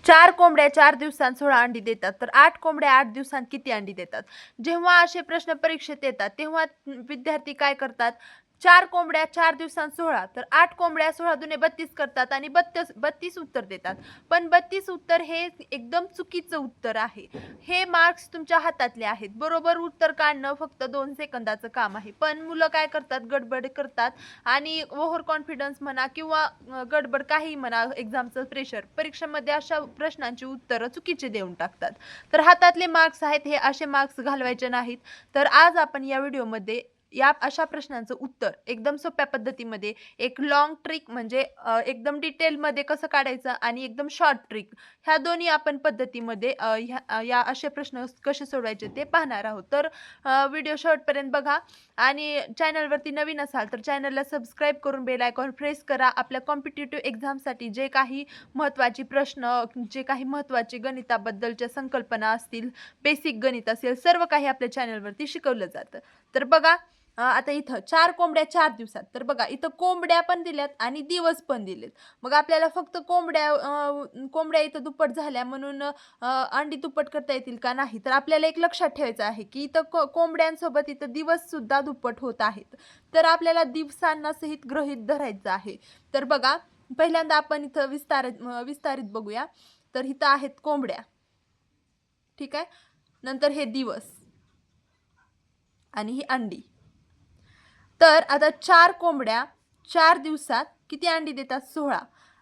4 कोंबड्या 4 दिवसांत 16 अंडी देतात, तर 8 कोंबड्या 8 दिवसांत किती अंडी देतात? जेव्हा असे प्रश्न परीक्षेत येतात, तेव्हा विद्यार्थी काय करतात? 4 कोंबड्या 4 दिवसांत 16, तर 8 कोंबड्या 16 दुने 32 करतात आणि 32 उत्तर देतात. पण 32 उत्तर हे एकदम चुकीचं उत्तर आहे. हे मार्क्स तुमच्या हातातले आहेत. बरोबर उत्तर काढणं फक्त 2 सेकंदाचं काम आहे. पण मुलं काय करतात? गडबड करतात आणि ओव्हर कॉन्फिडन्स म्हणा किंवा गडबड काहीही म्हणा, एक्झामचं प्रेशर, परीक्षेमध्ये अशा प्रश्नांची उत्तरं चुकीची देऊन टाकतात. तर हातातले मार्क्स आहेत हे असे मार्क्स घालवायचे नाहीत. तर आज आपण या व्हिडिओमध्ये या अशा प्रश्नांचं उत्तर एकदम सोप्या पद्धतीमध्ये, एक लॉंग ट्रिक म्हणजे एकदम डिटेलमध्ये कसं काढायचं आणि एकदम शॉर्ट ट्रिक, ह्या दोन्ही आपण पद्धतीमध्ये या असे प्रश्न कसे सोडवायचे ते पाहणार आहोत. तर व्हिडिओ शेवटपर्यंत बघा आणि चॅनलवरती नवीन असाल तर चॅनलला सबस्क्राईब करून बेल आयकॉन प्रेस करा. आपल्या कॉम्पिटिटिव्ह एक्झामसाठी जे काही महत्त्वाचे प्रश्न, जे काही महत्त्वाचे गणिताबद्दलच्या संकल्पना असतील, बेसिक गणित असेल, सर्व काही आपल्या चॅनलवरती शिकवलं जातं. तर बघा, आता इथं 4 कोंबड्या 4 दिवसात, तर बघा इथं कोंबड्या पण दिल्यात आणि दिवस पण दिलेत. मग आपल्याला फक्त कोंबड्या इथं दुप्पट झाल्या म्हणून अंडी दुप्पट करता येतील का? नाही. तर आपल्याला एक लक्षात ठेवायचं आहे की इथं कोंबड्यांसोबत इथं दिवस सुद्धा दुप्पट होत आहेत. तर आपल्याला दिवसांना सहित गृहीत धरायचं आहे. तर बघा, पहिल्यांदा आपण इथं विस्तारित बघूया. तर इथं आहेत कोंबड्या, ठीक आहे. नंतर हे दिवस आणि ही अंडी. तर आता 4 कोंबड्या 4 दिवसात किती अंडी देतात? 16.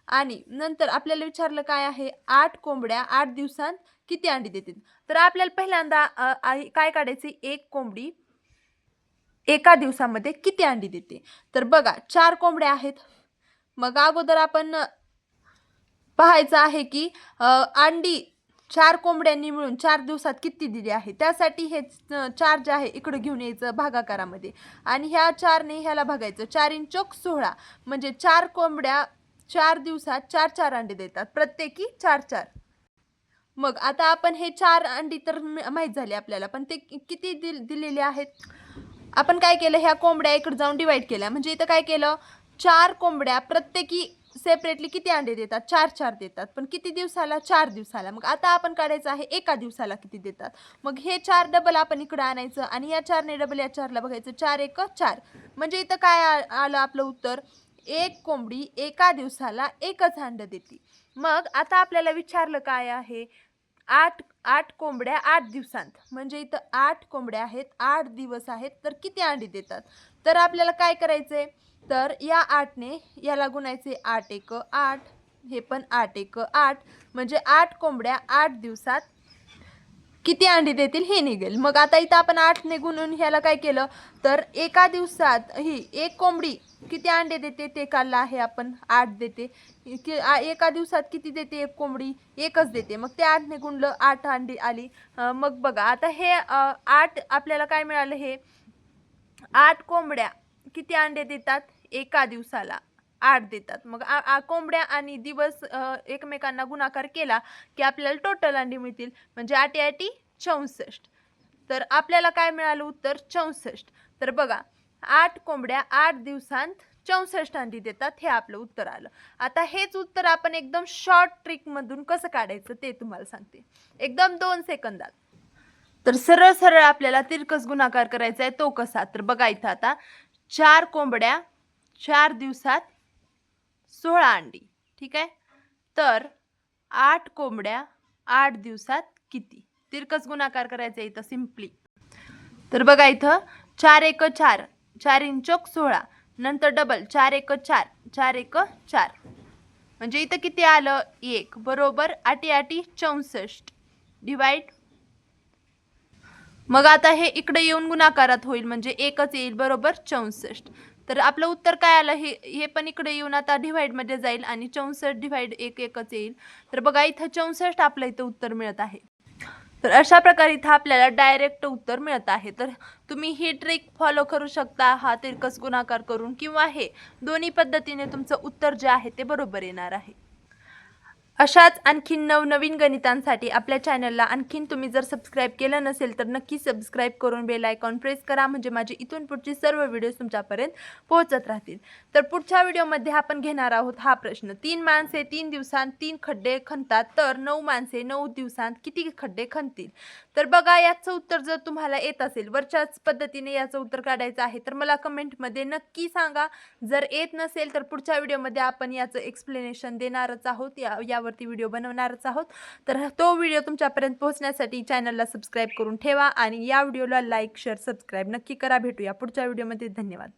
आणि नंतर आपल्याला विचारलं काय आहे? 8 कोंबड्या 8 दिवसांत किती अंडी देतील? तर आपल्याला पहिल्यांदा काय काढायचे? एक कोंबडी एका दिवसामध्ये किती अंडी देते? तर बघा, 4 कोंबड्या आहेत. मग अगोदर आपण पाहायचं आहे की अंडी 4 कोंबड्यांनी मिळून 4 दिवसात किती दिली आहे? त्यासाठी हे 4 जे आहे इकडे घेऊन यायचं भागाकारामध्ये आणि ह्या 4ने ह्याला भागायचं. 4 × 16 म्हणजे 4 कोंबड्या 4 दिवसात 4-4 अंडे देतात, प्रत्येकी 4-4. मग आता आपण हे 4 अंडी तर माहीत झाली आपल्याला, पण ते किती दिलेले आहेत? आपण काय केलं? ह्या कोंबड्या इकडे जाऊन डिवाइड केल्या. म्हणजे इथं काय केलं? 4 कोंबड्या प्रत्येकी सेपरेटली किती अंडे देतात? 4-4 देतात. पण किती दिवसाला? 4 दिवसाला. मग आता आपण काढायचं आहे एका दिवसाला किती देतात. मग हे 4 डबल आपण इकडे आणायचं आणि या 4ने डबल या 4ला बघायचं. 4 × 1 = 4. म्हणजे इथं काय आलं आपलं उत्तर? एक कोंबडी एका दिवसाला एकच अंडं देते. मग आता आपल्याला विचारलं काय आहे? 8 कोंबड्या 8 दिवसांत, म्हणजे इथं 8 कोंबड्या आहेत, 8 दिवस आहेत, तर किती अंडी देतात? तर आपल्याला काय करायचंय? तर या 8ने याला गुणायचे. 8 × 1 = 8, हे पण 8 × 1 = 8, म्हणजे 8 कोंबड्या 8 दिवसात किती अंडी देतील हे निघेल. मग आता इथं आपण 8ने गुणून ह्याला काय केलं? तर एका दिवसात ही एक कोंबडी किती अंडे देते ते काढलं आहे आपण. 8 देते. एका दिवसात किती देते एक कोंबडी? एकच देते. मग ते 8ने गुणलं, 8 अंडी आली. मग बघा आता हे 8 आपल्याला काय मिळालं? हे 8 कोंबड्या किती अंडे देतात? एका दिवसाला 8 देतात. मग कोंबड्या आणि दिवस एकमेकांना गुणाकार केला की आपल्याला टोटल अंडी मिळतील. म्हणजे 8 × 8 = 64. तर आपल्याला काय मिळालं उत्तर? 64. तर बघा, 8 कोंबड्या 8 दिवसांत 64 अंडी देतात, हे आपलं उत्तर आलं. आता हेच उत्तर आपण एकदम शॉर्ट ट्रिकमधून कसं काढायचं ते तुम्हाला सांगते, एकदम 2 सेकंदात. तर सरळ सरळ आपल्याला तिरकस गुणाकार करायचा आहे. तो कसा? तर बघा इथं आता 4 कोंबड्या 4 दिवसात 16 अंडी, ठीक आहे. तर 8 कोंबड्या 8 दिवसात किती? तिरकस गुणाकार करायचा इथं सिम्पली. तर बघा इथं 4 × 1 = 4, 4 × 1 = 16, नंतर डबल 4 × 1 = 4, 4 × 1 = 4, म्हणजे इथं किती आलं? 1. बरोबर 8 × 8 = 64. डिवाइड. मग आता हे इकडे येऊन गुणाकारात होईल म्हणजे एकच येईल. बरोबर 64. तर आपलं उत्तर काय आलं? हे पण इकडे येऊन आता डिव्हाइडमध्ये जाईल आणि 64 / 1 एकच येईल. तर बघा इथं 64 आपलं इथं उत्तर मिळत आहे. तर अशा प्रकारे इथं आपल्याला डायरेक्ट उत्तर मिळत आहे. तर तुम्ही ही ट्रिक फॉलो करू शकता, हा तिरकस गुणाकार करून, किंवा हे दोन्ही पद्धतीने तुमचं उत्तर जे आहे ते बरोबर येणार आहे. अशाच आणखीन नवनवीन गणितांसाठी आपल्या चॅनलला आणखीन तुम्ही जर सबस्क्राईब केलं नसेल तर नक्की सबस्क्राईब करून बेल आयकॉन प्रेस करा, म्हणजे माझे इथून पुढची सर्व व्हिडिओज तुमच्यापर्यंत पोहोचत राहतील. तर पुढच्या व्हिडिओमध्ये आपण घेणार आहोत हा प्रश्न, 3 माणसे 3 दिवसांत 3 खड्डे खणतात तर 9 माणसे 9 दिवसांत किती खड्डे खणतील. तर बघा, याचं उत्तर जर तुम्हाला येत असेल, वरच्याच पद्धतीने याचं उत्तर काढायचं आहे, तर मला कमेंटमध्ये नक्की सांगा. जर येत नसेल तर पुढच्या व्हिडिओमध्ये आपण याचं एक्सप्लेनेशन देणारच आहोत, यावरती व्हिडिओ बनवणारच आहोत. तर तो व्हिडिओ तुमच्यापर्यंत पोहोचण्यासाठी चॅनलला सबस्क्राईब करून ठेवा आणि या व्हिडिओला लाईक शेअर सबस्क्राईब नक्की करा. भेटूया पुढच्या व्हिडिओमध्ये. धन्यवाद.